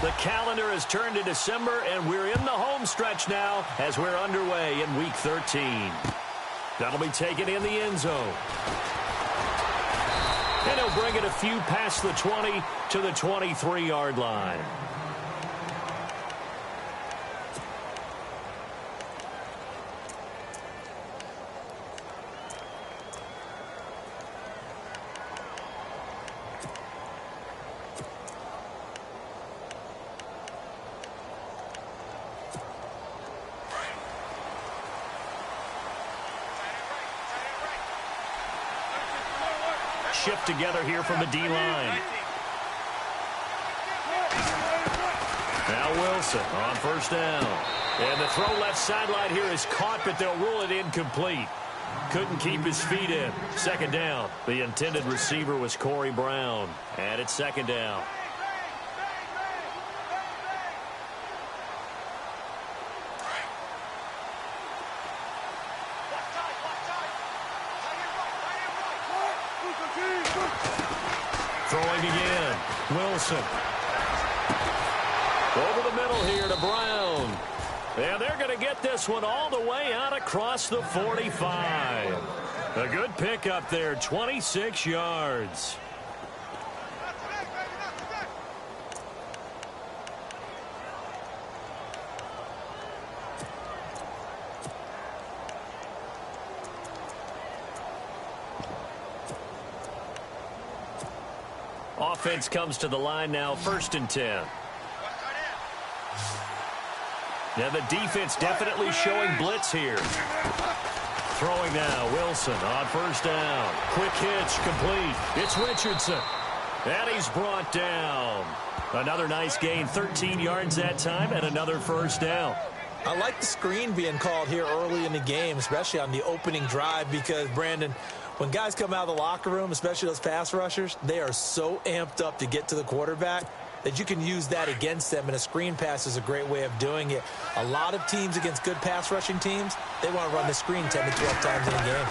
The calendar has turned to December, and we're in the home stretch now as we're underway in Week 13. That'll be taken in the end zone. And he'll bring it a few past the 20 to the 23-yard line. Shift together here from the D-line. Now Wilson on first down. And the throw left sideline here is caught, but they'll rule it incomplete. Couldn't keep his feet in. Second down. The intended receiver was Corey Brown. And it's second down. Throwing again. Wilson. Over the middle here to Brown. And they're going to get this one all the way out across the 45. A good pickup there, 26 yards. Offense comes to the line now, 1st and 10. Now the defense definitely showing blitz here. Throwing now, Wilson on first down. Quick hitch, complete. It's Richardson. And he's brought down. Another nice gain, 13 yards that time, and another first down. I like the screen being called here early in the game, especially on the opening drive, because, Brandon, when guys come out of the locker room, especially those pass rushers, they are so amped up to get to the quarterback that you can use that against them, and a screen pass is a great way of doing it. A lot of teams against good pass rushing teams, they want to run the screen 10 to 12 times in a game.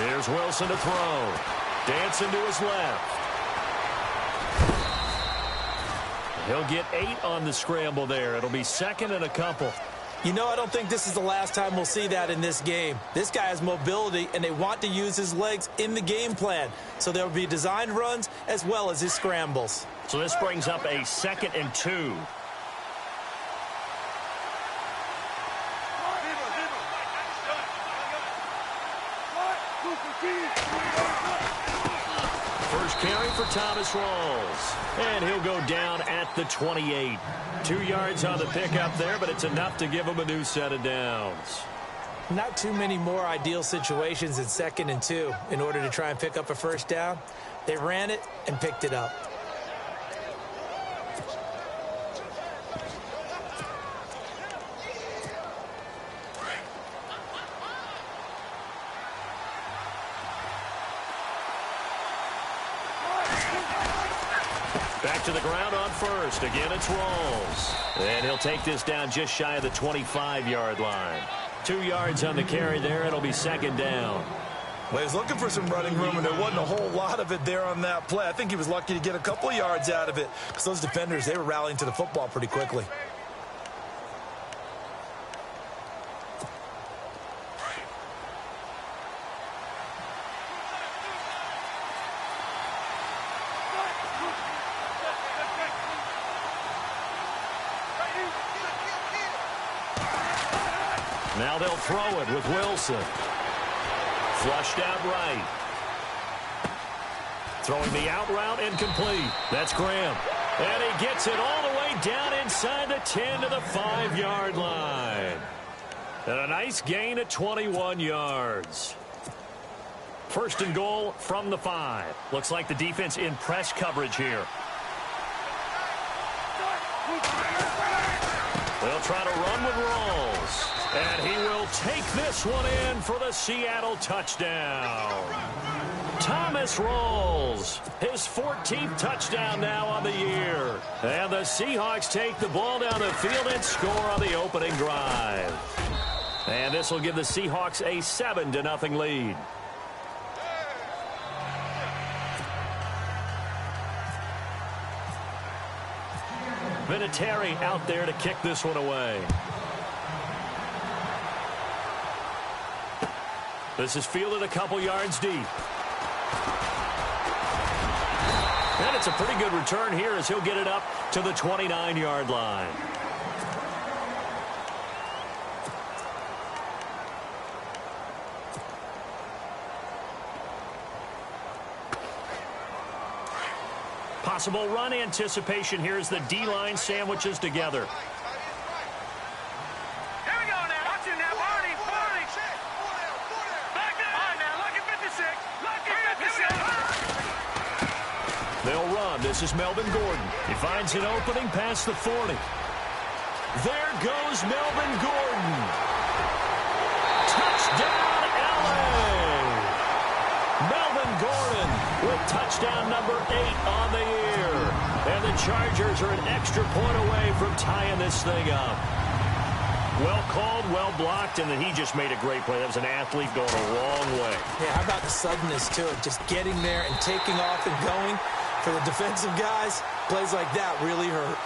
Here's Wilson to throw. Dancing to his left. He'll get 8 on the scramble there. It'll be second and a couple. You know, I don't think this is the last time we'll see that in this game. This guy has mobility, and they want to use his legs in the game plan. So there will be designed runs as well as his scrambles. So this brings up a 2nd and 2. First carry for Thomas Rawls. And he'll go down at the 28. 2 yards on the pickup there, but it's enough to give him a new set of downs. Not too many more ideal situations in 2nd and 2 in order to try and pick up a first down. They ran it and picked it up. Back to the ground on first. Again, it's Rawls. And he'll take this down just shy of the 25-yard line. 2 yards on the carry there. It'll be second down. Well, he was looking for some running room, and there wasn't a whole lot of it there on that play. I think he was lucky to get a couple of yards out of it, because those defenders, they were rallying to the football pretty quickly. Now they'll throw it with Wilson. Flushed out right. Throwing the out route incomplete. That's Graham. And he gets it all the way down inside the 10 to the 5-yard line. And a nice gain at 21 yards. First and goal from the 5. Looks like the defense in press coverage here. They'll try to run with Rawls. And he will take this one in for the Seattle touchdown. Thomas Rawls, his 14th touchdown now on the year. And the Seahawks take the ball down the field and score on the opening drive. And this will give the Seahawks a 7-0 lead. Vinatieri out there to kick this one away. This is fielded a couple yards deep. And it's a pretty good return here as he'll get it up to the 29-yard line. Possible run anticipation here as the D-line sandwiches together. Here we go now. Watch it now. 40. Back it up. Now, look at 56. They'll run. This is Melvin Gordon. He finds an opening past the 40. There goes Melvin Gordon. Touchdown, LA. Melvin Gordon with touchdown number 8 on the year. And the Chargers are an extra point away from tying this thing up. Well called, well blocked, and then he just made a great play. That was an athlete going a long way. Yeah, how about the suddenness to it? Just getting there and taking off and going. For the defensive guys, plays like that really hurt.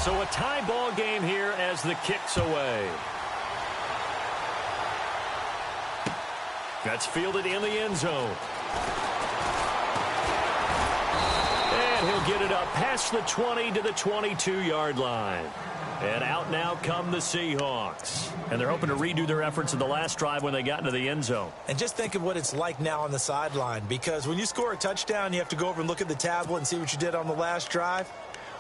So a tie ball game here as the kick's away. That's fielded in the end zone. And he'll get it up past the 20 to the 22-yard line. And out now come the Seahawks. And they're hoping to redo their efforts in the last drive when they got into the end zone. And just think of what it's like now on the sideline, because when you score a touchdown, you have to go over and look at the tablet and see what you did on the last drive.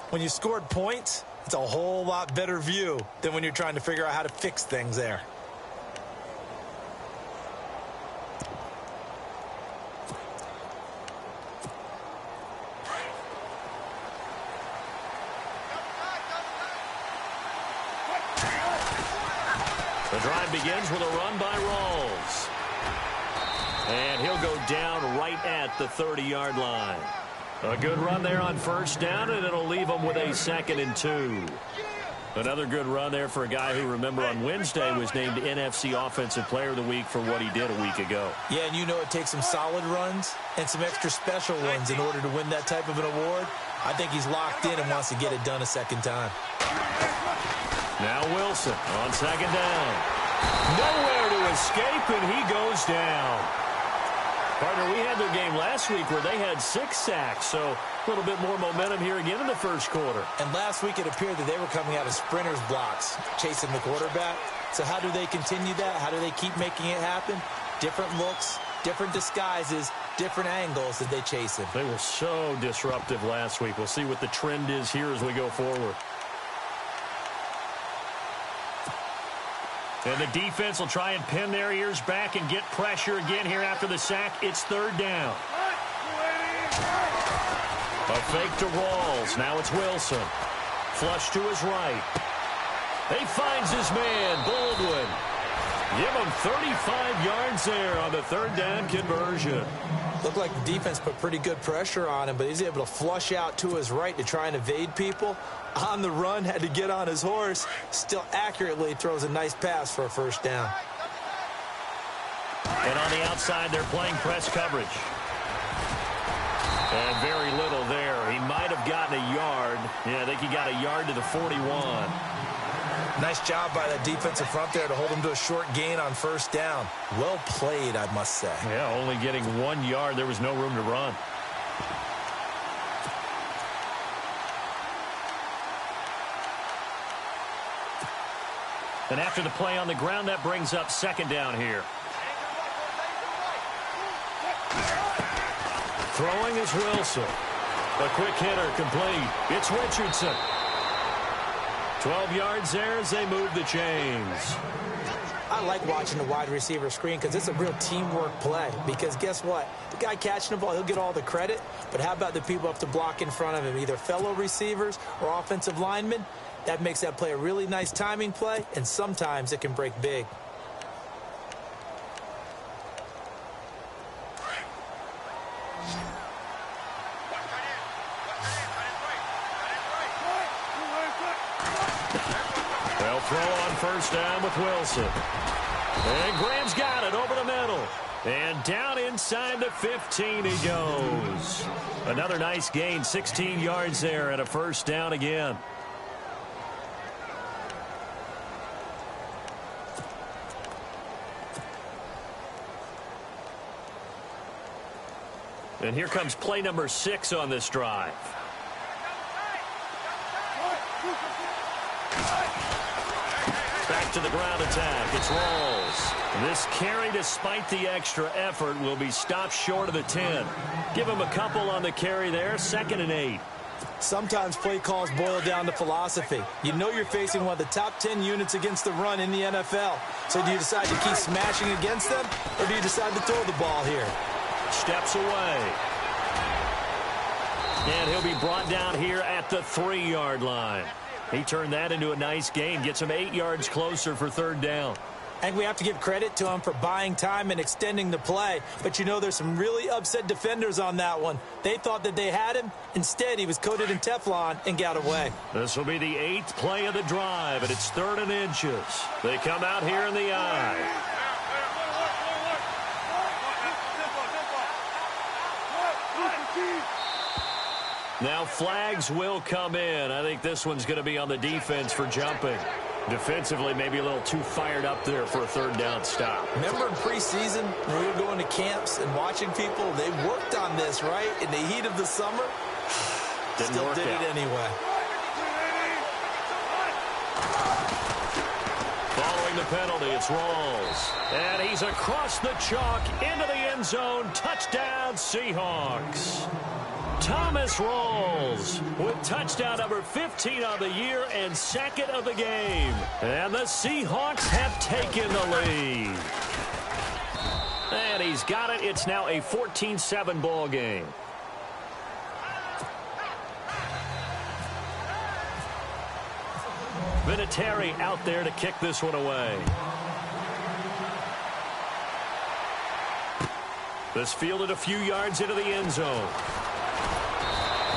When you scored points, it's a whole lot better view than when you're trying to figure out how to fix things there. The drive begins with a run by Rawls. And he'll go down right at the 30-yard line. A good run there on first down, and it'll leave him with a 2nd and 2. Another good run there for a guy who, remember, on Wednesday was named NFC Offensive Player of the Week for what he did a week ago. Yeah, and you know it takes some solid runs and some extra special ones in order to win that type of an award. I think he's locked in and wants to get it done a second time. Now Wilson on 2nd down. Nowhere to escape, and he goes down. Partner, we had their game last week where they had 6 sacks, so a little bit more momentum here again in the first quarter. And last week it appeared that they were coming out of sprinters blocks, chasing the quarterback. So how do they continue that? How do they keep making it happen? Different looks, different disguises, different angles that they chase him. They were so disruptive last week. We'll see what the trend is here as we go forward. And the defense will try and pin their ears back and get pressure again here after the sack. It's 3rd down. A fake to Rawls. Now it's Wilson. Flush to his right. He finds his man, Baldwin. Give him 35 yards there on the 3rd down conversion. Looked like the defense put pretty good pressure on him, but he's able to flush out to his right to try and evade people. On the run, had to get on his horse. Still accurately throws a nice pass for a 1st down. And on the outside, they're playing press coverage. And very little there. He might have gotten a yard. Yeah, I think he got a yard to the 41. Nice job by that defensive front there to hold him to a short gain on 1st down. Well played, I must say. Yeah, only getting 1 yard. There was no room to run. And after the play on the ground, that brings up 2nd down here. Throwing is Wilson. A quick hitter complete. It's Richardson. 12 yards there as they move the chains. I like watching the wide receiver screen because it's a real teamwork play. Because guess what? The guy catching the ball, he'll get all the credit. But how about the people up to block in front of him, either fellow receivers or offensive linemen? That makes that play a really nice timing play, and sometimes it can break big. They'll throw on first down with Wilson. And Graham's got it over the middle. And down inside the 15 he goes. Another nice gain, 16 yards there and a first down again. And here comes play number 6 on this drive. Back to the ground attack. It's Rawls. This carry, despite the extra effort, will be stopped short of the 10. Give him a couple on the carry there. 2nd and 8. Sometimes play calls boil down to philosophy. You know you're facing one of the top 10 units against the run in the NFL. So do you decide to keep smashing against them, or do you decide to throw the ball here? Steps away. And he'll be brought down here at the 3-yard line. He turned that into a nice gain. Gets him 8 yards closer for 3rd down. And we have to give credit to him for buying time and extending the play. But you know there's some really upset defenders on that one. They thought that they had him. Instead, he was coated in Teflon and got away. This will be the 8th play of the drive, and it's 3rd and inches. They come out here in the eye. Now flags will come in. I think this one's going to be on the defense for jumping. Defensively, maybe a little too fired up there for a 3rd down stop. Remember in preseason when we were going to camps and watching people? They worked on this, right? In the heat of the summer. Still did it anyway. Following the penalty, it's Rawls. And he's across the chalk into the end zone. Touchdown, Seahawks. Thomas Rawls with touchdown number 15 on the year and 2nd of the game. And the Seahawks have taken the lead. And he's got it. It's now a 14-7 ball game. Vinatieri out there to kick this one away. This fielded a few yards into the end zone.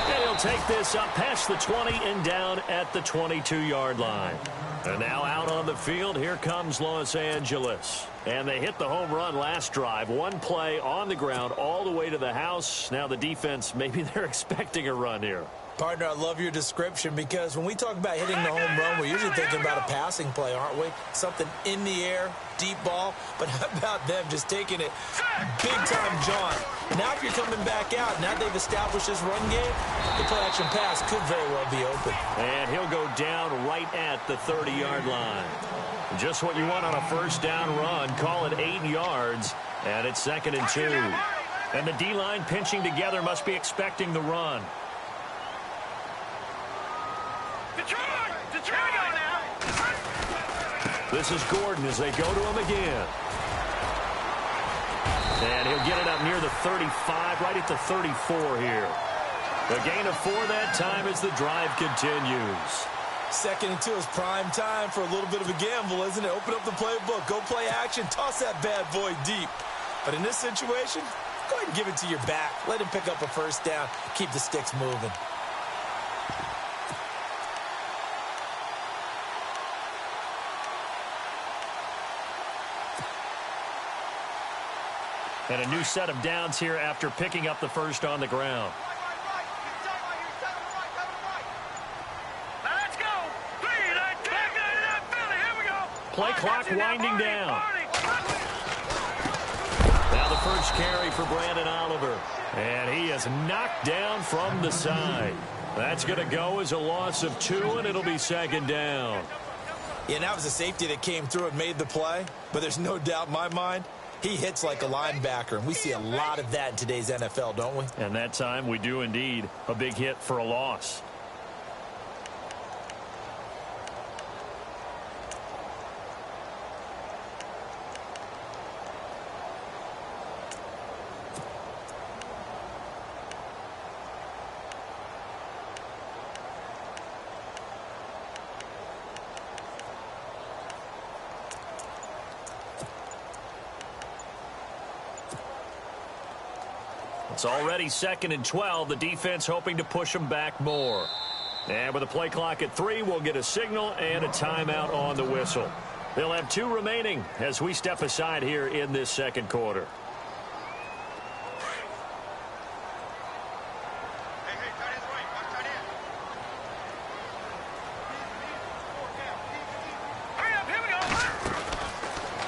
And he'll take this up past the 20 and down at the 22-yard line. And now out on the field, here comes Los Angeles. And they hit the home run last drive. One play on the ground all the way to the house. Now the defense, maybe they're expecting a run here. Partner, I love your description because when we talk about hitting the home run, we're usually thinking about a passing play, aren't we? Something in the air, deep ball. But how about them just taking it big-time jaunt? Now if you're coming back out, now they've established this run game, the play-action pass could very well be open. And he'll go down right at the 30-yard line. Just what you want on a first down run. Call it 8 yards, and it's 2nd and 2. And the D-line pinching together must be expecting the run. This is Gordon as they go to him again. And he'll get it up near the 35, right at the 34 here. A gain of 4 that time as the drive continues. 2nd and 2 is prime time for a little bit of a gamble, isn't it? Open up the playbook, go play action, toss that bad boy deep. But in this situation, go ahead and give it to your back. Let him pick up a first down, keep the sticks moving. And a new set of downs here after picking up the first on the ground. Let's go. Play clock winding down. Now the first carry for Brandon Oliver. And he is knocked down from the side. That's going to go as a loss of 2, and it'll be 2nd down. Yeah, that was a safety that came through and made the play. But there's no doubt in my mind, he hits like a linebacker, and we see a lot of that in today's NFL, don't we? And that time we do indeed. A big hit for a loss. It's already 2nd and 12. The defense hoping to push them back more. And with a play clock at 3, we'll get a signal and a timeout on the whistle. They'll have 2 remaining as we step aside here in this second quarter.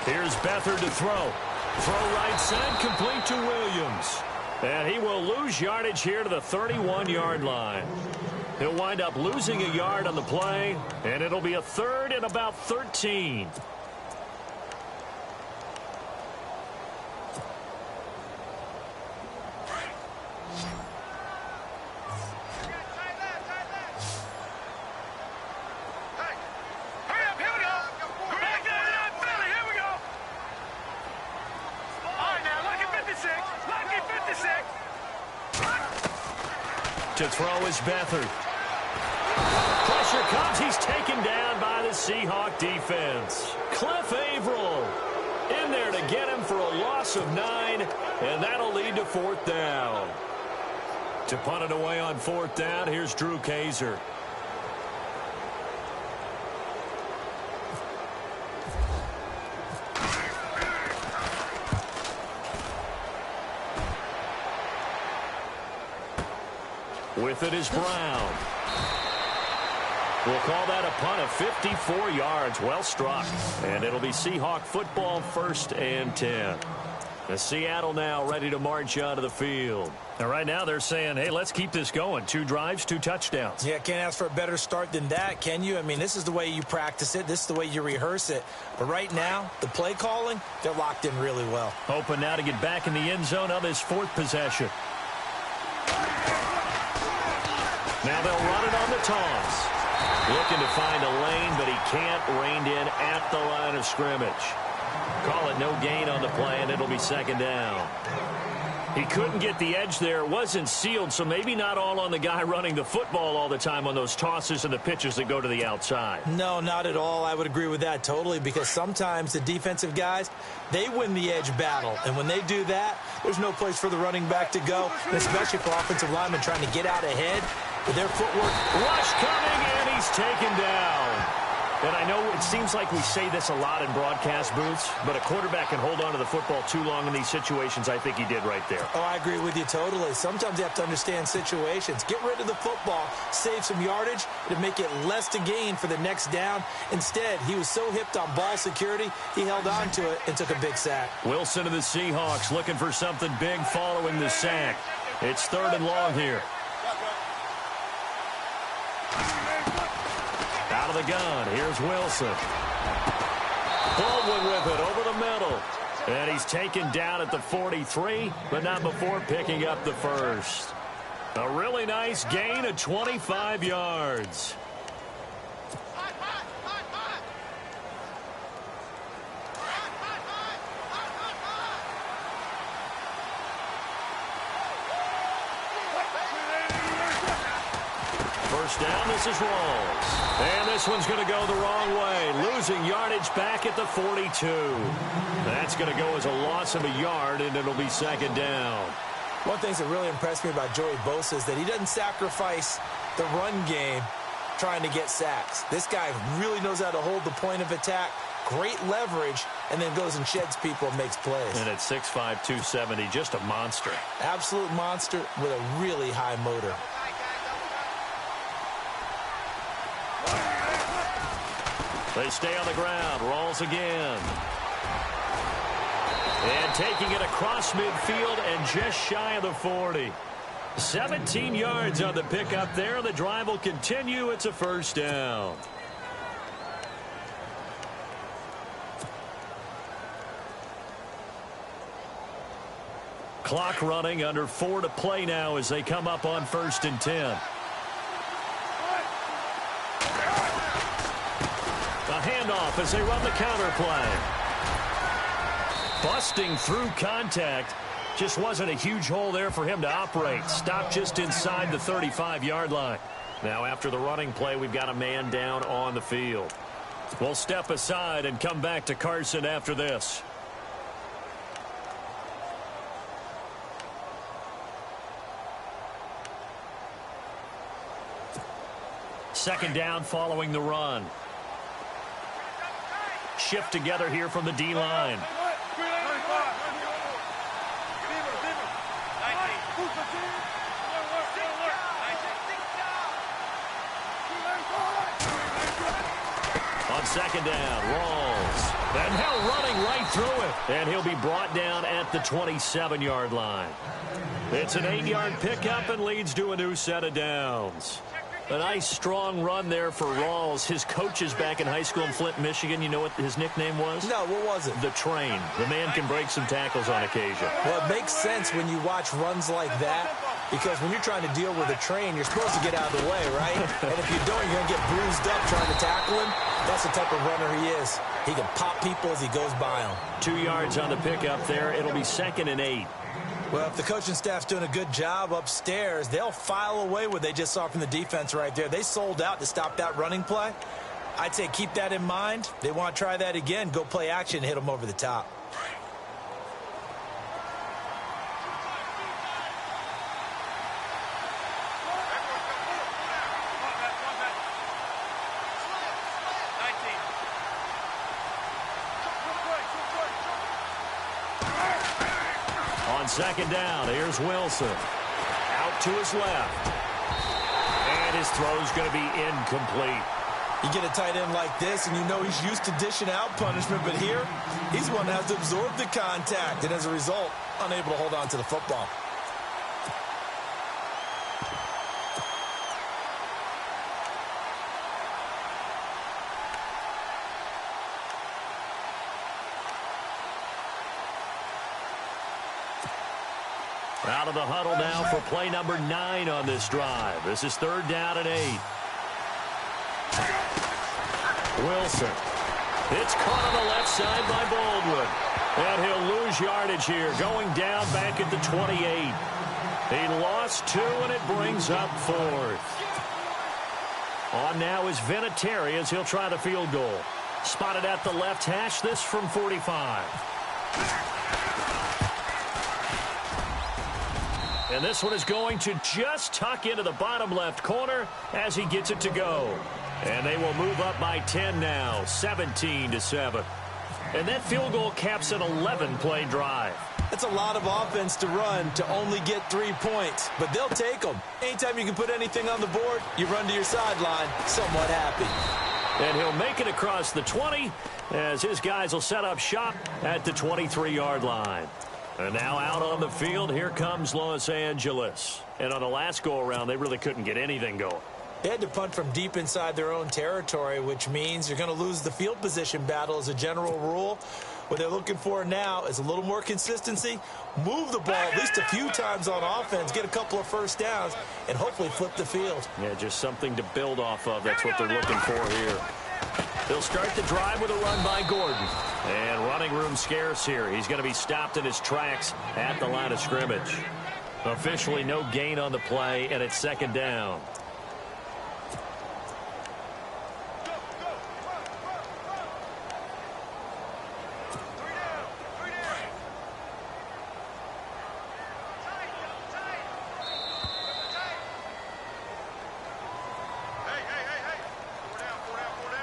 Here's Beathard to throw. Throw right side, complete to Williams. And he will lose yardage here to the 31-yard line. He'll wind up losing a yard on the play, and it'll be a 3rd and about 13. To throw is Beathard. Pressure comes. He's taken down by the Seahawk defense. Cliff Averill in there to get him for a loss of 9, and that'll lead to 4th down. To punt it away on 4th down, here's Drew Kaiser. With it is Brown. We'll call that a punt of 54 yards. Well struck. And it'll be Seahawk football, 1st and 10. The Seattle now ready to march onto the field. And right now they're saying, hey, let's keep this going. 2 drives, 2 touchdowns. Yeah, can't ask for a better start than that, can you? I mean, this is the way you practice it. This is the way you rehearse it. But right now, the play calling, they're locked in really well. Hoping now to get back in the end zone on this 4th possession. Now they'll run it on the toss. Looking to find a lane, but he can't. Reined in at the line of scrimmage. Call it no gain on the play, and it'll be 2nd down. He couldn't get the edge there. It wasn't sealed, so maybe not all on the guy running the football all the time on those tosses and the pitches that go to the outside. No, not at all. I would agree with that totally, because sometimes the defensive guys, they win the edge battle. And when they do that, there's no place for the running back to go, especially for offensive linemen trying to get out ahead with their footwork. Rush coming, and he's taken down. And I know it seems like we say this a lot in broadcast booths, but a quarterback can hold on to the football too long in these situations. I think he did right there. Oh, I agree with you totally. Sometimes you have to understand situations. Get rid of the football, save some yardage to make it less to gain for the next down. Instead, he was so hipped on ball security, he held on to it and took a big sack. Wilson of the Seahawks looking for something big following the sack. It's 3rd and long here. Out of the gun, here's Wilson. Baldwin with it over the middle. And he's taken down at the 43, but not before picking up the 1st. A really nice gain of 25 yards. First down, this is Rawls. And this one's going to go the wrong way. Losing yardage back at the 42. That's going to go as a loss of a yard, and it'll be 2nd down. One thing that really impressed me about Joey Bosa is that he doesn't sacrifice the run game trying to get sacks. This guy really knows how to hold the point of attack, great leverage, and then goes and sheds people and makes plays. And at 6'5", 270, just a monster. Absolute monster with a really high motor. They stay on the ground. Rawls again. And taking it across midfield and just shy of the 40. 17 yards on the pickup there. The drive will continue. It's a 1st down. Clock running, under 4 to play now as they come up on 1st and 10. Handoff as they run the counter play. Busting through contact. Just wasn't a huge hole there for him to operate. Stopped just inside the 35-yard line. Now after the running play, we've got a man down on the field. We'll step aside and come back to Carson after this. second down following the run. Shift together here from the D-line. On second down, Rawls. And now running right through it. And he'll be brought down at the 27-yard line. It's an 8-yard pickup and leads to a new set of downs. A nice, strong run there for Rawls. His coaches back in high school in Flint, Michigan, you know what his nickname was? No, what was it? The Train. The man can break some tackles on occasion. Well, it makes sense when you watch runs like that, because when you're trying to deal with a train, you're supposed to get out of the way, right? And if you don't, you're going to get bruised up trying to tackle him. That's the type of runner he is. He can pop people as he goes by them. 2 yards on the pickup there. It'll be 2nd and 8. Well, if the coaching staff's doing a good job upstairs, they'll file away what they just saw from the defense right there. They sold out to stop that running play. I'd say keep that in mind. They want to try that again. Go play action and hit them over the top. On second down, here's Wilson. Out to his left. And his throw's going to be incomplete. You get a tight end like this, and you know he's used to dishing out punishment, but here, he's one that has to absorb the contact, and as a result, unable to hold on to the football. Out of the huddle now for play number 9 on this drive. This is 3rd down and 8. Wilson. It's caught on the left side by Baldwin. And he'll lose yardage here, going down back at the 28. He lost 2, and it brings up 4th. On now is Vinatieri as he'll try the field goal. Spotted at the left hash, this from 45. And this one is going to just tuck into the bottom left corner as he gets it to go. And they will move up by 10 now, 17-7. And that field goal caps an 11-play drive. That's a lot of offense to run to only get 3 points, but they'll take them. Anytime you can put anything on the board, you run to your sideline, somewhat happy. And he'll make it across the 20 as his guys will set up shop at the 23-yard line. And now out on the field, here comes Los Angeles. And on the last go-around, they really couldn't get anything going. They had to punt from deep inside their own territory, which means you're going to lose the field position battle as a general rule. What they're looking for now is a little more consistency, move the ball at least a few times on offense, get a couple of first downs, and hopefully flip the field. Yeah, just something to build off of. That's what they're looking for here. They'll start the drive with a run by Gordon. And running room scarce here. He's going to be stopped in his tracks at the line of scrimmage. Officially no gain on the play, and it's 2nd down.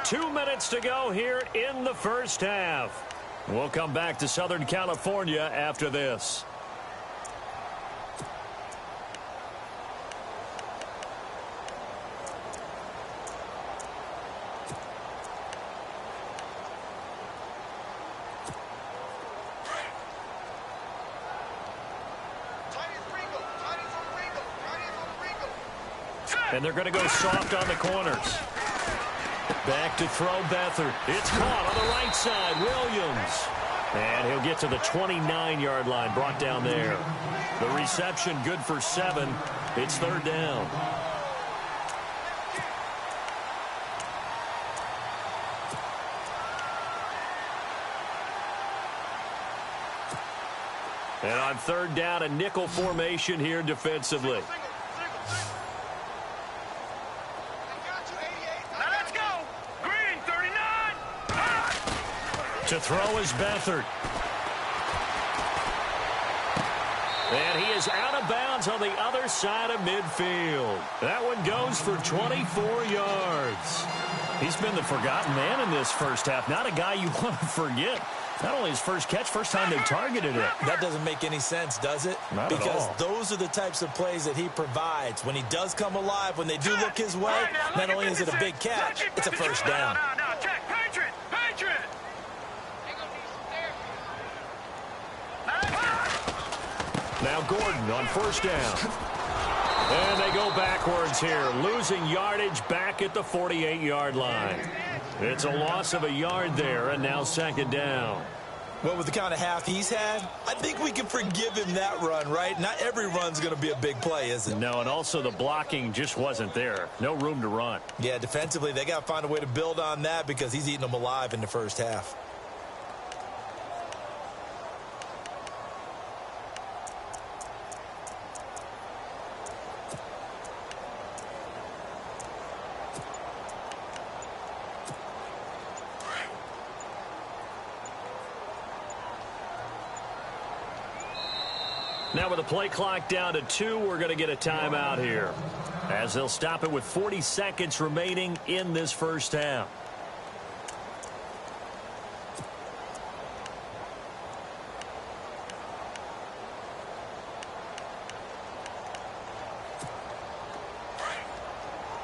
Two minutes to go here in the first half. We'll come back to Southern California after this. And they're going to go soft on the corners. Back to throw Beathard. It's caught on the right side. Williams. And he'll get to the 29-yard line. Brought down there. The reception good for 7. It's 3rd down. And on 3rd down, a nickel formation here defensively. To throw is Beathard. And he is out of bounds on the other side of midfield. That one goes for 24 yards. He's been the forgotten man in this first half. Not a guy you want to forget. Not only his first catch, first time they've targeted it. That doesn't make any sense, does it? Not at all. Because those are the types of plays that he provides. When he does come alive, when they do look his way, not only is it a big catch, it's a first down. No, check. Patriot. Now Gordon on first down. And they go backwards here, losing yardage back at the 48-yard line. It's a loss of a yard there, and now second down. Well, with the kind of half he's had, I think we can forgive him that run, right? Not every run's going to be a big play, is it? No, and also the blocking just wasn't there. No room to run. Yeah, defensively, they got to find a way to build on that because he's eating them alive in the first half. Now with the play clock down to 2, we're going to get a timeout here, as they'll stop it with 40 seconds remaining in this first half.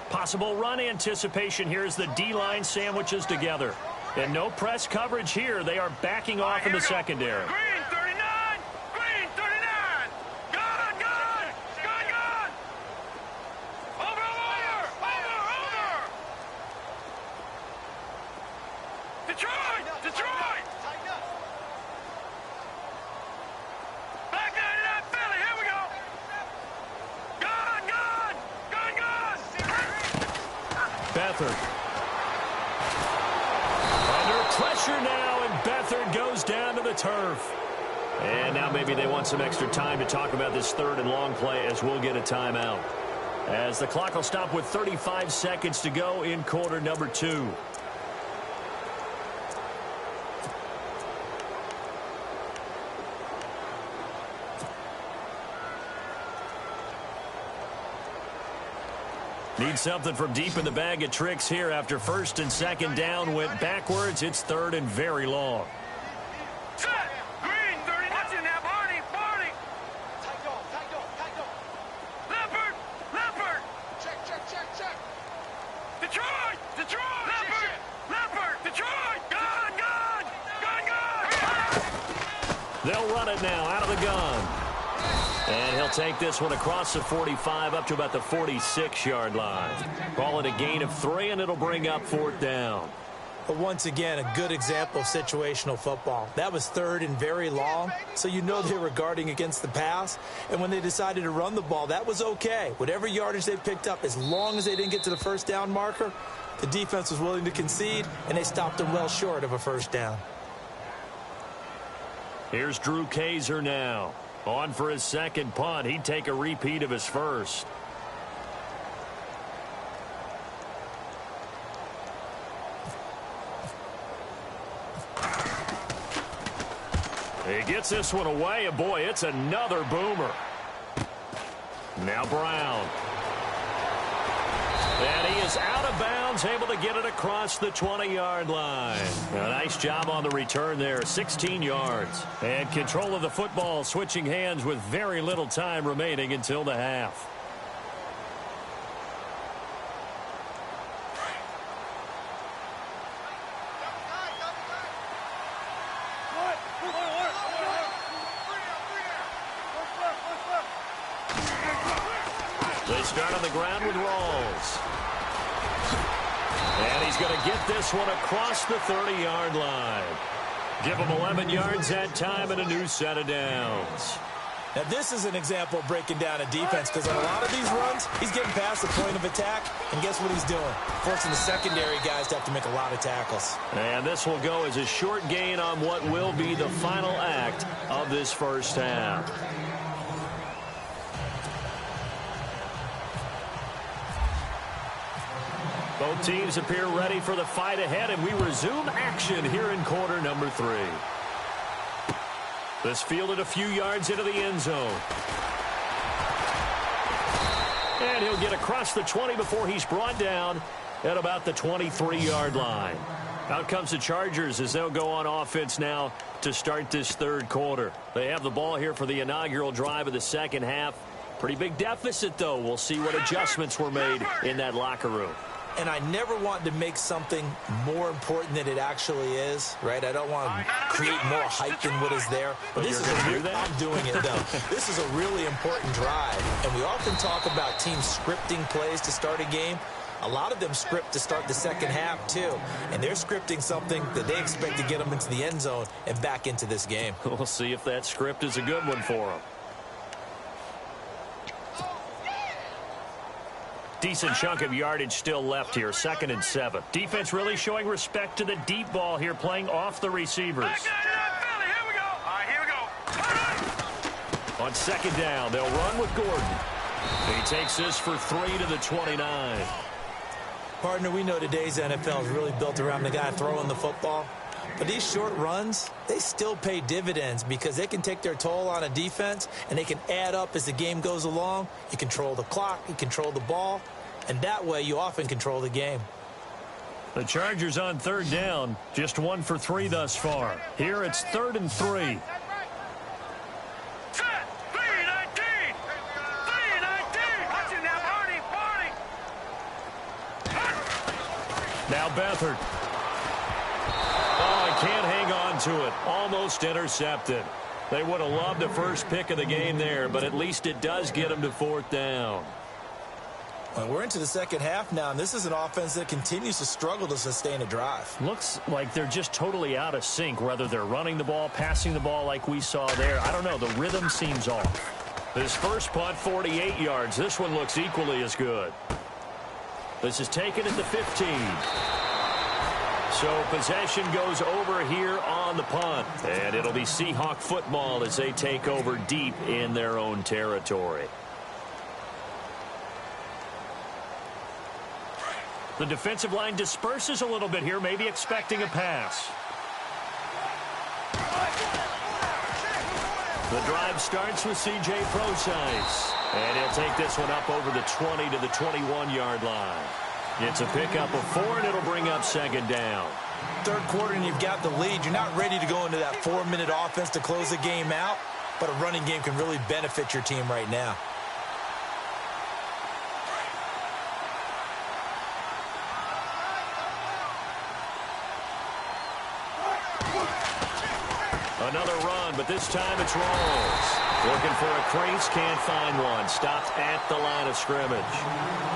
Possible run anticipation here as the D-line sandwiches together. And no press coverage here. They are backing off in the secondary. Green 39. Green 39. Gone. Over. Detroit. Back down to that Philly. Here we go. Gone. Beathard. Under pressure now, and Beathard goes down to the turf. And now maybe they want some extra time to talk about this third and long play, as we'll get a timeout, as the clock will stop with 35 seconds to go in quarter number 2. Need something from deep in the bag of tricks here after first and second down went backwards. It's third and very long. Set. Green 30. Watching now, Barney. Tight dog. Leopard. Check. Detroit. Leopard. Detroit. Gone. They'll run it now out of the gun. And he'll take this one across the 45 up to about the 46-yard line. Call it a gain of 3, and it'll bring up fourth down. But once again, a good example of situational football. That was third and very long, so you know they were guarding against the pass. And when they decided to run the ball, that was okay. Whatever yardage they picked up, as long as they didn't get to the first down marker, the defense was willing to concede, and they stopped them well short of a first down. Here's Drew Kaiser now. On for his second punt. He'd take a repeat of his first. He gets this one away, and boy, it's another boomer. Now Brown. And he is out of bounds, able to get it across the 20-yard line. A nice job on the return there, 16 yards. And control of the football, switching hands with very little time remaining until the half. They start on the ground with Rawls. And he's going to get this one across the 30-yard line. Give him 11 yards that time and a new set of downs. Now, this is an example of breaking down a defense, because on a lot of these runs, he's getting past the point of attack, and guess what he's doing? Forcing the secondary guys to have to make a lot of tackles. And this will go as a short gain on what will be the final act of this first half. Both teams appear ready for the fight ahead, and we resume action here in quarter number 3. This fielded a few yards into the end zone. And he'll get across the 20 before he's brought down at about the 23-yard line. Out comes the Chargers as they'll go on offense now to start this third quarter. They have the ball here for the inaugural drive of the second half. Pretty big deficit, though. We'll see what adjustments were made in that locker room. And I never want to make something more important than it actually is, right? I don't want to create more hype than what is there. But this is I'm doing it, though. This is a really important drive. And we often talk about teams scripting plays to start a game. A lot of them script to start the second half, too. And they're scripting something that they expect to get them into the end zone and back into this game. We'll see if that script is a good one for them. Decent chunk of yardage still left here, 2nd and 7. Defense really showing respect to the deep ball here, playing off the receivers. On 2nd down, they'll run with Gordon. He takes this for 3 to the 29. Partner, we know today's NFL is really built around the guy throwing the football. But these short runs, they still pay dividends because they can take their toll on a defense and they can add up as the game goes along. You control the clock, you control the ball, and that way you often control the game. The Chargers on 3rd down, just 1 for 3 thus far. Here it's 3rd and 3. Now Beathard. Oh, he can't hang on to it. Almost intercepted. They would have loved the first pick of the game there, but at least it does get them to 4th down. Well, we're into the second half now, and this is an offense that continues to struggle to sustain a drive. Looks like they're just totally out of sync, whether they're running the ball, passing the ball like we saw there. I don't know. The rhythm seems off. His first punt, 48 yards. This one looks equally as good. This is taken at the 15. So possession goes over here on the punt. And it'll be Seahawk football as they take over deep in their own territory. The defensive line disperses a little bit here, maybe expecting a pass. The drive starts with C.J. Prosise. And he'll take this one up over the 20 to the 21-yard line. It's a pickup of 4, and it'll bring up 2nd down. Third quarter, and you've got the lead. You're not ready to go into that 4-minute offense to close the game out, but a running game can really benefit your team right now. Another run, but this time it's Rawls. Looking for a crease, can't find one. Stopped at the line of scrimmage.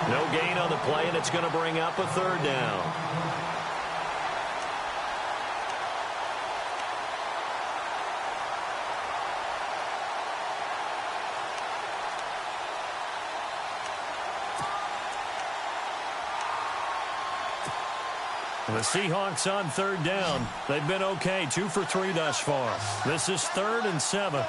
No gain on the play, and it's going to bring up a 3rd down. The Seahawks on 3rd down. They've been okay, 2 for 3 thus far. This is 3rd and 7.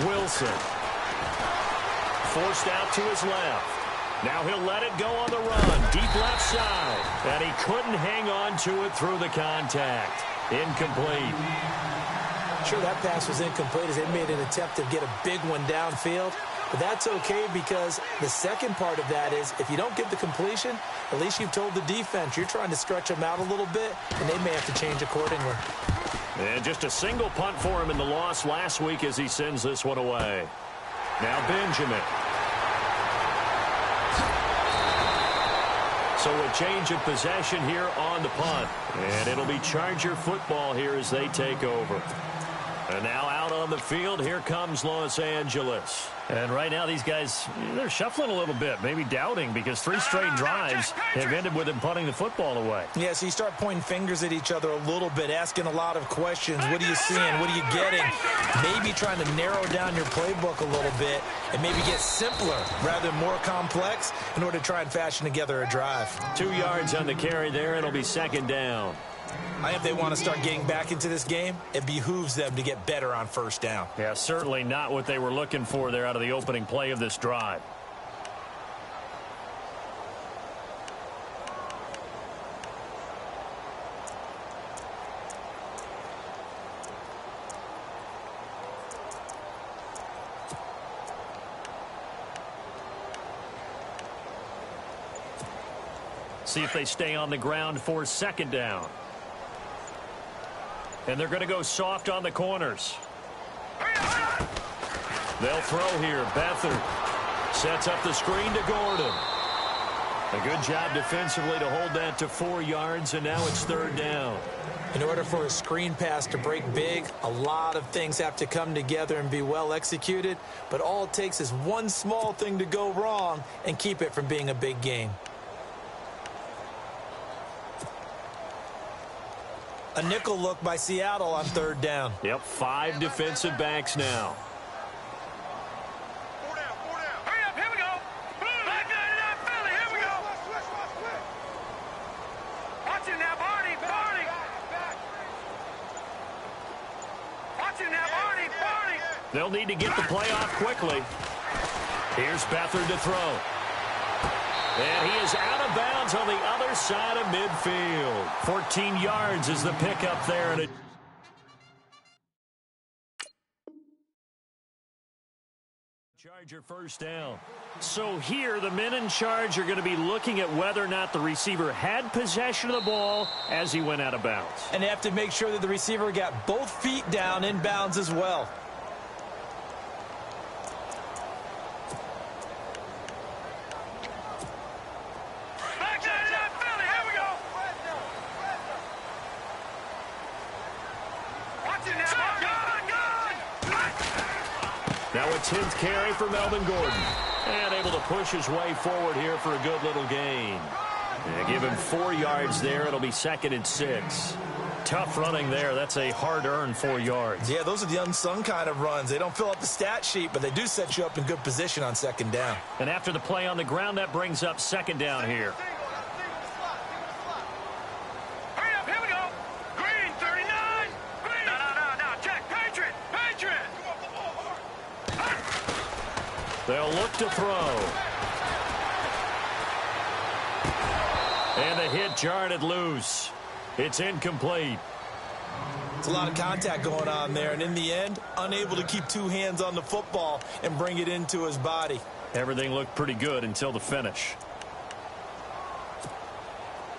Wilson. Forced out to his left. Now he'll let it go on the run. Deep left side. And he couldn't hang on to it through the contact. Incomplete. Sure, that pass was incomplete as they made an attempt to get a big one downfield. But that's okay because the second part of that is if you don't get the completion, at least you've told the defense you're trying to stretch them out a little bit, and they may have to change accordingly. And just a single punt for him in the loss last week as he sends this one away. Now Benjamin. So a change of possession here on the punt. And it'll be Charger football here as they take over. And now out on the field, here comes Los Angeles. And right now these guys, they're shuffling a little bit, maybe doubting, because 3 straight drives have ended with them punting the football away. Yeah, so you start pointing fingers at each other a little bit, asking a lot of questions. What are you seeing? What are you getting? Maybe trying to narrow down your playbook a little bit and maybe get simpler rather than more complex in order to try and fashion together a drive. 2 yards on the carry there. It'll be 2nd down. I think if they want to start getting back into this game, it behooves them to get better on 1st down. Yeah, certainly not what they were looking for there out of the opening play of this drive. See if they stay on the ground for second down. And they're going to go soft on the corners. They'll throw here. Beathard sets up the screen to Gordon. A good job defensively to hold that to 4 yards, and now it's third down. In order for a screen pass to break big, a lot of things have to come together and be well executed, but all it takes is one small thing to go wrong and keep it from being a big game. A nickel look by Seattle on third down. Yep, 5 defensive backs now. Hurry up, here we go. Back down, Philly, here we go. Watch it now, Barney. Watch it now, Barney. They'll need to get the play off quickly. Here's Beathard to throw. And he is out of bounds on the other side of midfield. 14 yards is the pickup there. And Charger first down. So here the men in charge are going to be looking at whether or not the receiver had possession of the ball as he went out of bounds. And they have to make sure that the receiver got both feet down in bounds as well. Back down, Philly, here we go. Watch it now, Now a 10th carry for Melvin Gordon. And able to push his way forward here for a good little gain. And give him 4 yards there. It'll be 2nd and 6. Tough running there. That's a hard-earned 4 yards. Yeah, those are the unsung kind of runs. They don't fill up the stat sheet, but they do set you up in good position on second down. And after the play on the ground, that brings up second down here. Hurry up, here we go. Green, 39. Green. No, check. Patriot. They'll look to throw. And the hit jarred it loose. It's incomplete. It's a lot of contact going on there, and in the end, unable to keep 2 hands on the football and bring it into his body. Everything looked pretty good until the finish.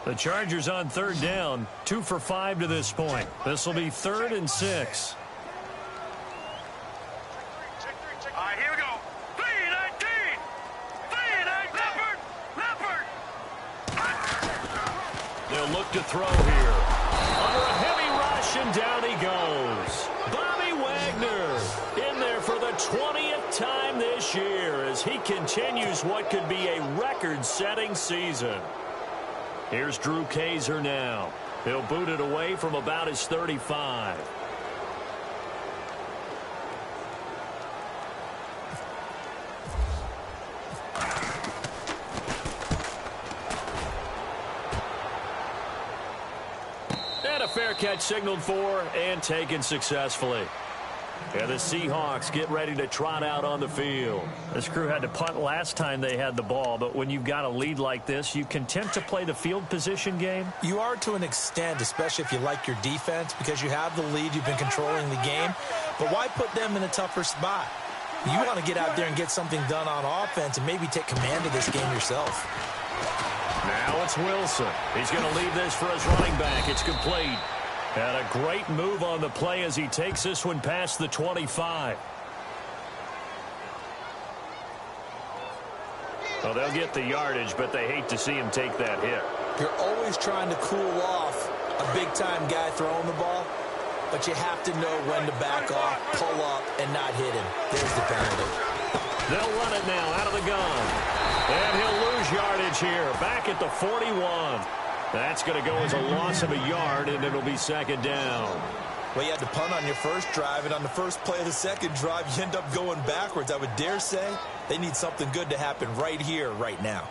The Chargers on third down, 2 for 5 to this point. This will be 3rd and 6. All right, here we go. 3-19. Leopard. They'll look to throw here. Under a heavy rush, and down he goes. Bobby Wagner in there for the 20th time this year as he continues what could be a record-setting season. Here's Drew Kaiser now. He'll boot it away from about his 35. And a fair catch signaled for and taken successfully. And the Seahawks get ready to trot out on the field. This crew had to punt last time they had the ball, but when you've got a lead like this, you content to play the field position game? You are to an extent, especially if you like your defense, because you have the lead, you've been controlling the game. But why put them in a tougher spot? You want to get out there and get something done on offense and maybe take command of this game yourself. Now it's Wilson. He's going to leave this for his running back. It's complete. And a great move on the play as he takes this one past the 25. Well, they'll get the yardage, but they hate to see him take that hit. You're always trying to cool off a big-time guy throwing the ball, but you have to know when to back off, pull up, and not hit him. There's the penalty. They'll run it now out of the gun. And he'll lose yardage here, back at the 41. That's going to go as a loss of a yard, and it'll be second down. Well, you had to punt on your first drive, and on the first play of the second drive, you end up going backwards. I would dare say they need something good to happen right here, right now.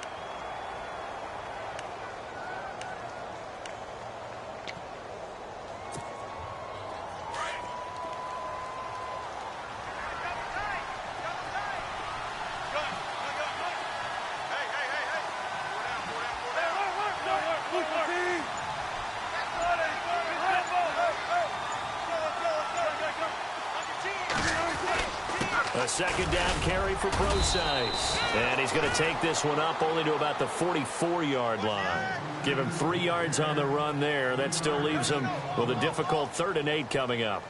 A second down carry for Procise. And he's going to take this one up only to about the 44-yard line. Give him 3 yards on the run there. That still leaves him with a difficult 3rd and 8 coming up.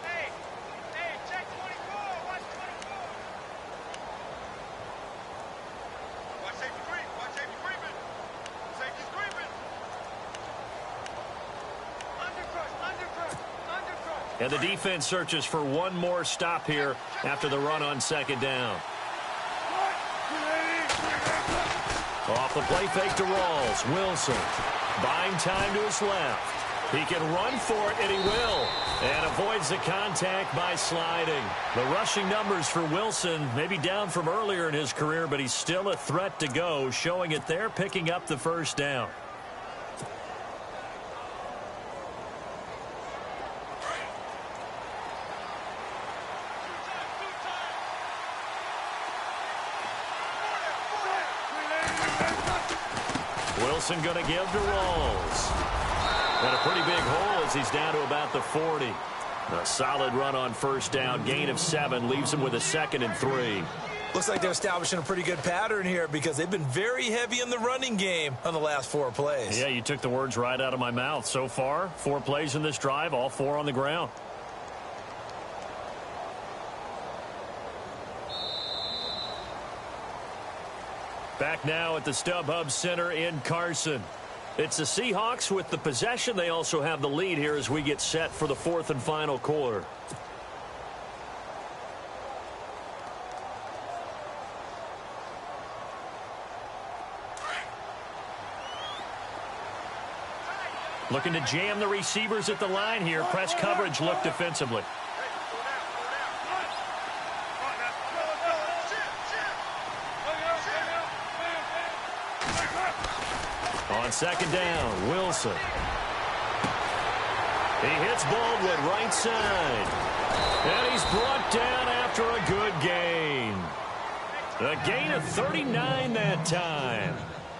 Hey, check 24. Watch 24. Watch safety creep. Watch safety creeping. Safety's creeping. Undercrush. And the defense searches for one more stop here after the run on 2nd down. Off the play fake to Rawls. Wilson buying time to his left. He can run for it, and he will. And avoids the contact by sliding. The rushing numbers for Wilson may be down from earlier in his career, but he's still a threat to go, showing it there, picking up the 1st down. Wilson going to give to Rawls. And a pretty big hole as he's down to about the 40. A solid run on 1st down. Gain of 7 leaves him with a 2nd and 3. Looks like they're establishing a pretty good pattern here because they've been very heavy in the running game on the last 4 plays. Yeah, you took the words right out of my mouth. So far, 4 plays in this drive, all 4 on the ground. Back now at the StubHub Center in Carson. It's the Seahawks with the possession. They also have the lead here as we get set for the 4th and final quarter. Looking to jam the receivers at the line here. Press coverage look defensively. On 2nd down, Wilson. He hits Baldwin right side. And he's brought down after a good gain. A gain of 39 that time.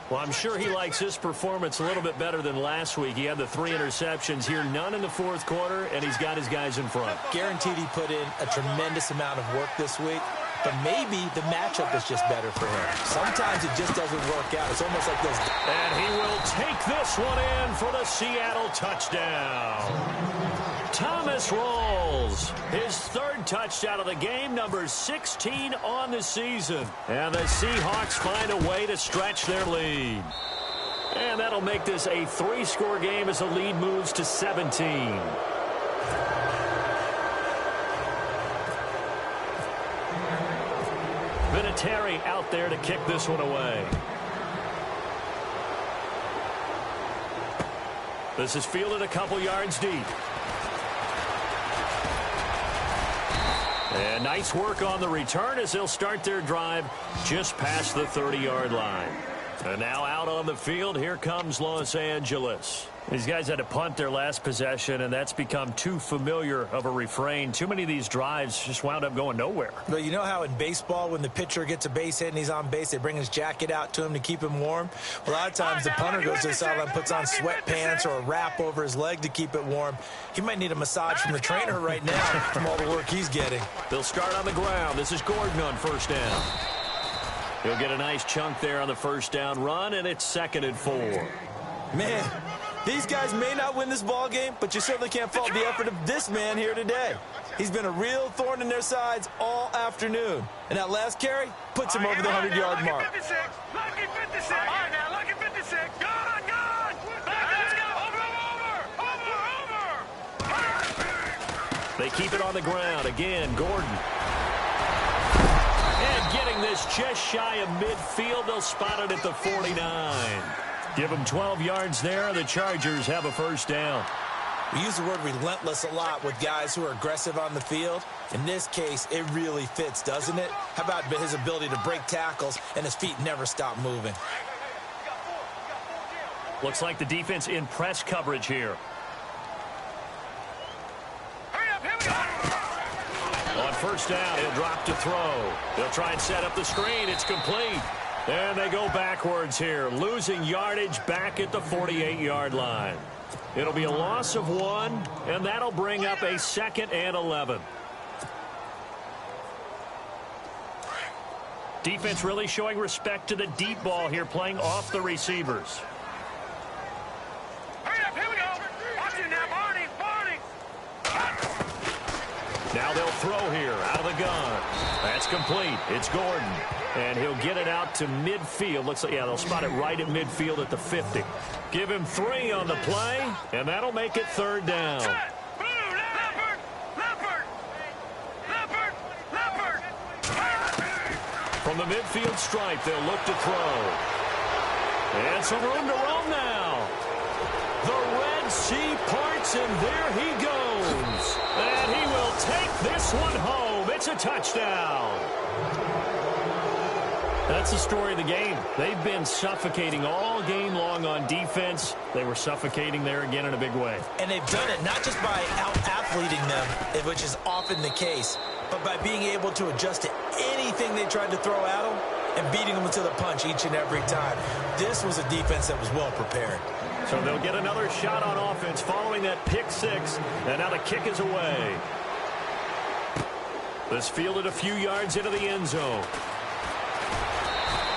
Well, I'm sure he likes his performance a little bit better than last week. He had the 3 interceptions here, none in the 4th quarter, and he's got his guys in front. Guaranteed he put in a tremendous amount of work this week, but maybe the matchup is just better for him. Sometimes it just doesn't work out. It's almost like those. And he will take this one in for the Seattle touchdown. Thomas Rawls, his 3rd touchdown of the game, number 16 on the season. And the Seahawks find a way to stretch their lead. And that'll make this a 3-score game as the lead moves to 17. Vinatieri out there to kick this one away. This is fielded a couple yards deep. And nice work on the return as they'll start their drive just past the 30-yard line. And now out on the field, here comes Los Angeles. These guys had to punt their last possession, and that's become too familiar of a refrain. Too many of these drives just wound up going nowhere. But you know how in baseball, when the pitcher gets a base hit and he's on base, they bring his jacket out to him to keep him warm? Well, a lot of times the punter goes to the sideline, puts on sweatpants or a wrap over his leg to keep it warm. He might need a massage from the trainer right now from all the work he's getting. They'll start on the ground. This is Gordon on 1st down. He'll get a nice chunk there on the 1st down run, and it's 2nd and 4. Man, these guys may not win this ball game, but you certainly can't fault the effort of this man here today. He's been a real thorn in their sides all afternoon. And that last carry puts him over the 100-yard mark. Lucky 56. Lucky 56. All right, now, lucky 56. Gone. Let's go. Over. They keep it on the ground. Again, Gordon. And getting this just shy of midfield. They'll spot it at the 49. Give them 12 yards there. The Chargers have a 1st down. We use the word relentless a lot with guys who are aggressive on the field. In this case, it really fits, doesn't it? How about his ability to break tackles and his feet never stop moving? Looks like the defense in press coverage here. Hurry up, here we go. On 1st down, he'll drop to throw. They'll try and set up the screen. It's complete. And they go backwards here, losing yardage back at the 48-yard line. It'll be a loss of 1, and that'll bring up a 2nd and 11. Defense really showing respect to the deep ball here, playing off the receivers. Hurry up, here we go. Watch it now, Barney. Now they'll throw here out of the gun. That's complete. It's Gordon. And he'll get it out to midfield. Looks like, yeah, they'll spot it right at midfield at the 50. Give him 3 on the play, and that'll make it 3rd down. From the midfield stripe, they'll look to throw. And some room to roam now. The Red Sea parts, and there he goes. And he will take this one home. It's a touchdown. That's the story of the game. They've been suffocating all game long on defense. They were suffocating there again in a big way. And they've done it not just by out-athleting them, which is often the case, but by being able to adjust to anything they tried to throw at them and beating them to the punch each and every time. This was a defense that was well prepared. So they'll get another shot on offense following that pick 6, and now the kick is away. This fielded a few yards into the end zone.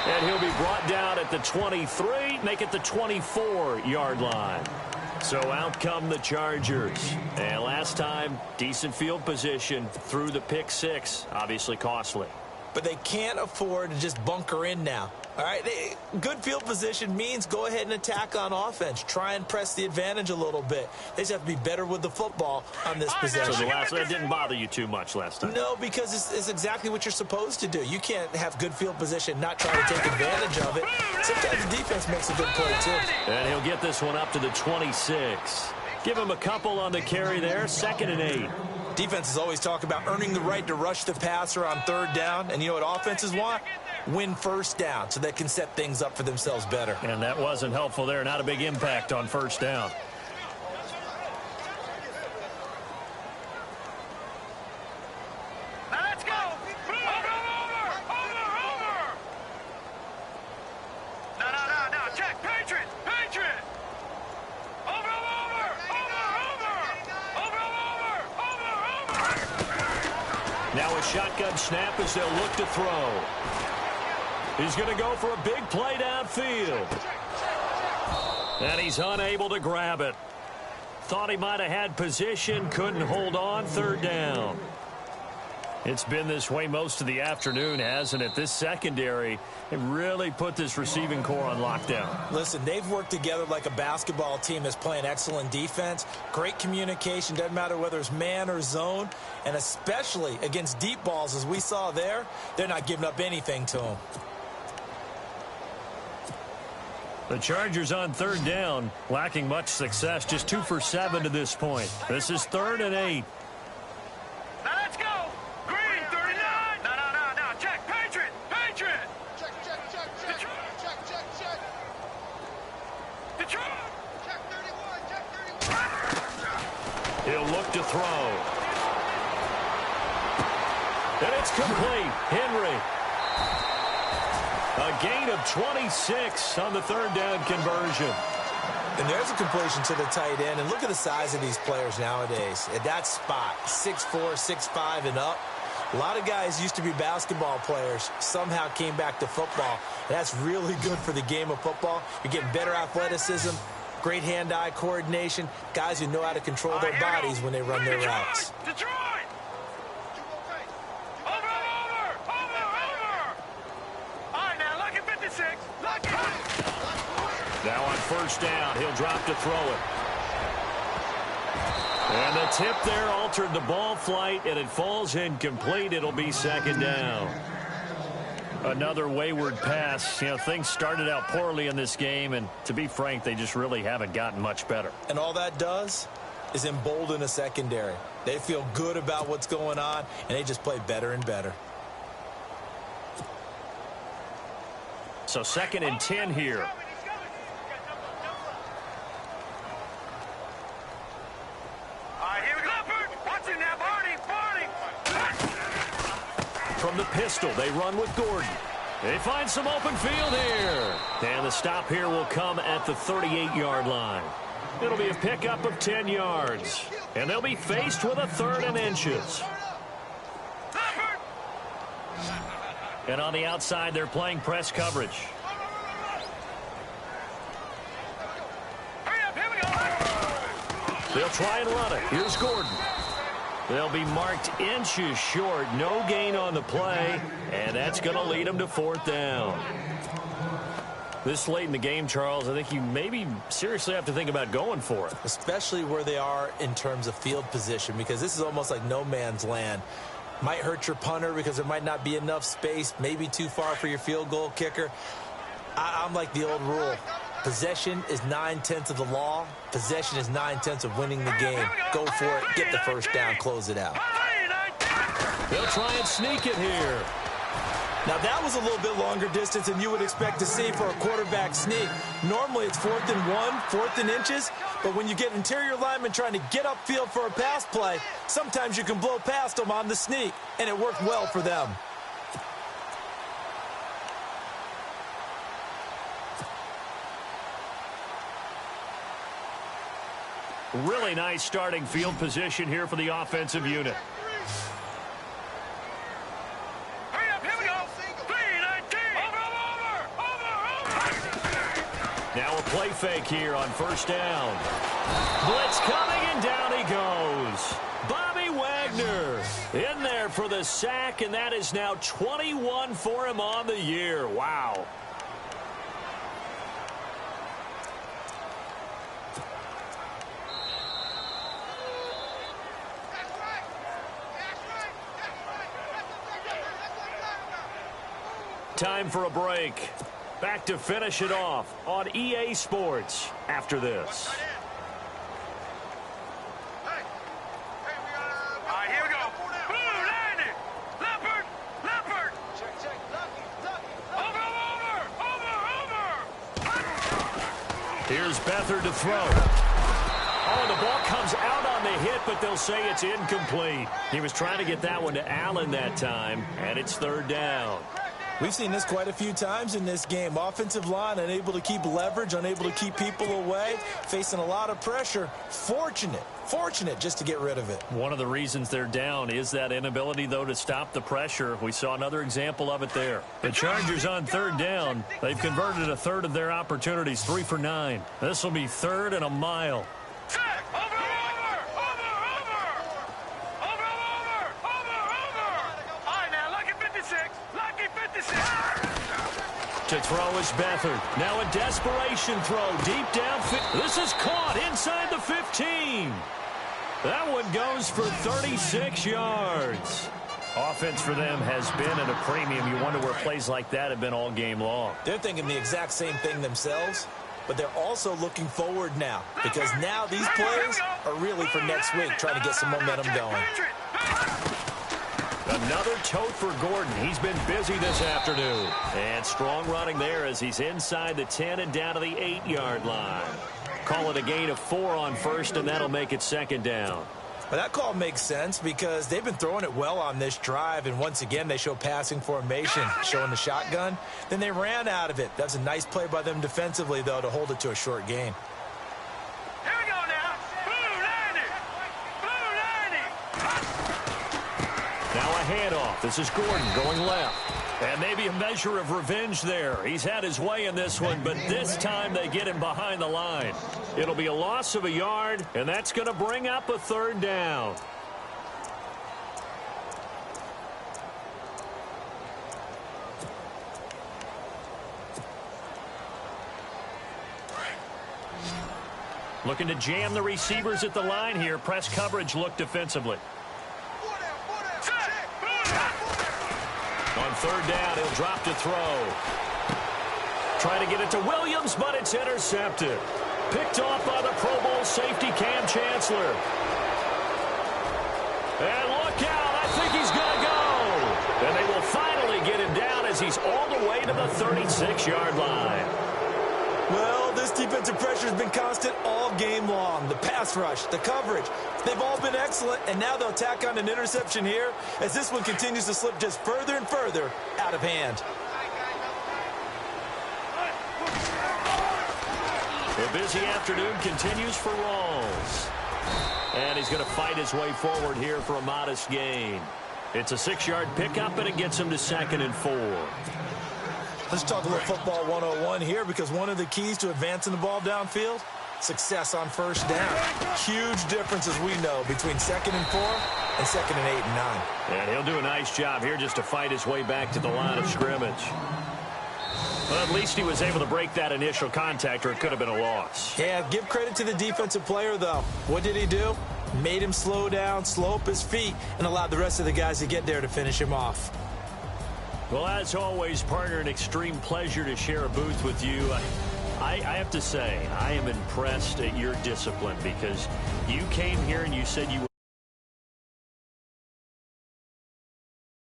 And he'll be brought down at the 23, make it the 24-yard line. So out come the Chargers. And last time, decent field position through the pick 6, obviously costly. But they can't afford to just bunker in now. All right, good field position means go ahead and attack on offense. Try and press the advantage a little bit. They just have to be better with the football on this possession. So that didn't bother you too much last time? No, because it's exactly what you're supposed to do. You can't have good field position, not try to take advantage of it. Sometimes the defense makes a good play, too. And he'll get this one up to the 26. Give him a couple on the carry there, 2nd and 8. Defenses always talk about earning the right to rush the passer on 3rd down. And you know what offenses want? Win 1st down so they can set things up for themselves better. And that wasn't helpful there. Not a big impact on 1st down. Now let's go. Over. No. Check. Patriot. Over. Now a shotgun snap as they'll look to throw. He's going to go for a big play downfield. And he's unable to grab it. Thought he might have had position, couldn't hold on, 3rd down. It's been this way most of the afternoon, hasn't it? This secondary really put this receiving core on lockdown. Listen, they've worked together like a basketball team that's playing excellent defense. Great communication, doesn't matter whether it's man or zone. And especially against deep balls, as we saw there, they're not giving up anything to them. The Chargers on 3rd down, lacking much success, just 2 for 7 to this point. This is 3rd and 8. Now let's go. Green, 39. No. Check. Patriot. Check. Detroit. Check 31. He'll look to throw. And it's complete. Henry. A gain of 26 on the 3rd down conversion. And there's a completion to the tight end. And look at the size of these players nowadays. At that spot, 6'4", 6'5", and up. A lot of guys used to be basketball players, somehow came back to football. And that's really good for the game of football. You're getting better athleticism, great hand-eye coordination, guys who know how to control their bodies when they run their routes. Detroit. Now on 1st down, he'll drop to throw it. And the tip there altered the ball flight, and it falls incomplete. It'll be 2nd down. Another wayward pass. You know, things started out poorly in this game, and to be frank, they just really haven't gotten much better. And all that does is embolden a secondary. They feel good about what's going on, and they just play better and better. So 2nd and 10 here. From the pistol, they run with Gordon. They find some open field here. And the stop here will come at the 38-yard line. It'll be a pickup of 10 yards. And they'll be faced with a 3rd and inches. And on the outside, they're playing press coverage. Hurry up, here we go. They'll try and run it. Here's Gordon. They'll be marked inches short. No gain on the play, and that's going to lead them to 4th down. This late in the game, Charles, I think you maybe seriously have to think about going for it. Especially where they are in terms of field position, because this is almost like no man's land. Might hurt your punter because there might not be enough space, maybe too far for your field goal kicker. I'm like the old rule. Possession is 9/10 of the law. Possession is 9/10 of winning the game. Go for it, get the first down, close it out. They'll try and sneak it here. Now, that was a little bit longer distance than you would expect to see for a quarterback sneak. Normally, it's 4th and 1, 4th and inches, but when you get interior linemen trying to get upfield for a pass play, sometimes you can blow past them on the sneak, and it worked well for them. Really nice starting field position here for the offensive unit. Now a play fake here on 1st down. Blitz coming, and down he goes. Bobby Wagner in there for the sack, and that is now 21 for him on the year. Wow. Time for a break. Back to finish it off on EA Sports after this. All right, here we go. Blue, 90. Leopard, Leopard. Check. Over. Here's Beathard to throw. Oh, the ball comes out on the hit, but they'll say it's incomplete. He was trying to get that one to Allen that time, and it's 3rd down. We've seen this quite a few times in this game. Offensive line unable to keep leverage, unable to keep people away, facing a lot of pressure. Fortunate just to get rid of it. One of the reasons they're down is that inability, though, to stop the pressure. We saw another example of it there. The Chargers on 3rd down. They've converted a third of their opportunities, 3 for 9. This will be 3rd and a mile. To throw is Beathard. Now a desperation throw deep down. This is caught inside the 15. That one goes for 36 yards. Offense for them has been at a premium. You wonder where plays like that have been all game long. They're thinking the exact same thing themselves, but they're also looking forward now, because now these plays are really for next week, trying to get some momentum going. Another tote for Gordon. He's been busy this afternoon. And strong running there as he's inside the 10 and down to the 8-yard line. Call it a gain of 4 on 1st, and that'll make it 2nd down. Well, that call makes sense because they've been throwing it well on this drive, and once again they show passing formation, showing the shotgun. Then they ran out of it. That's a nice play by them defensively, though, to hold it to a short gain. Here we go now. Blue 90. Now a handoff. This is Gordon going left. And maybe a measure of revenge there. He's had his way in this one, but this time they get him behind the line. It'll be a loss of a yard, and that's going to bring up a 3rd down. Looking to jam the receivers at the line here. Press coverage look defensively. On 3rd down, he'll drop to throw. Trying to get it to Williams, but it's intercepted. Picked off by the Pro Bowl safety Cam Chancellor. And look out, I think he's going to go. And they will finally get him down as he's all the way to the 36-yard line. Well, this defensive pressure has been constant all game long. The pass rush, the coverage, they've all been excellent, and now they'll tack on an interception here as this one continues to slip just further and further out of hand. The busy afternoon continues for Rawls. And he's going to fight his way forward here for a modest gain. It's a 6-yard pickup, and it gets him to 2nd and 4. Let's talk a little football 101 here, because one of the keys to advancing the ball downfield, success on first down. Huge difference, as we know, between 2nd and 4 and 2nd and 8 and 9. And he'll do a nice job here just to fight his way back to the line of scrimmage. Well, at least he was able to break that initial contact, or it could have been a loss. Yeah, give credit to the defensive player, though. What did he do? Made him slow down, slow up his feet, and allowed the rest of the guys to get there to finish him off. Well, as always, partner, an extreme pleasure to share a booth with you. I have to say, I am impressed at your discipline, because you came here and you said you were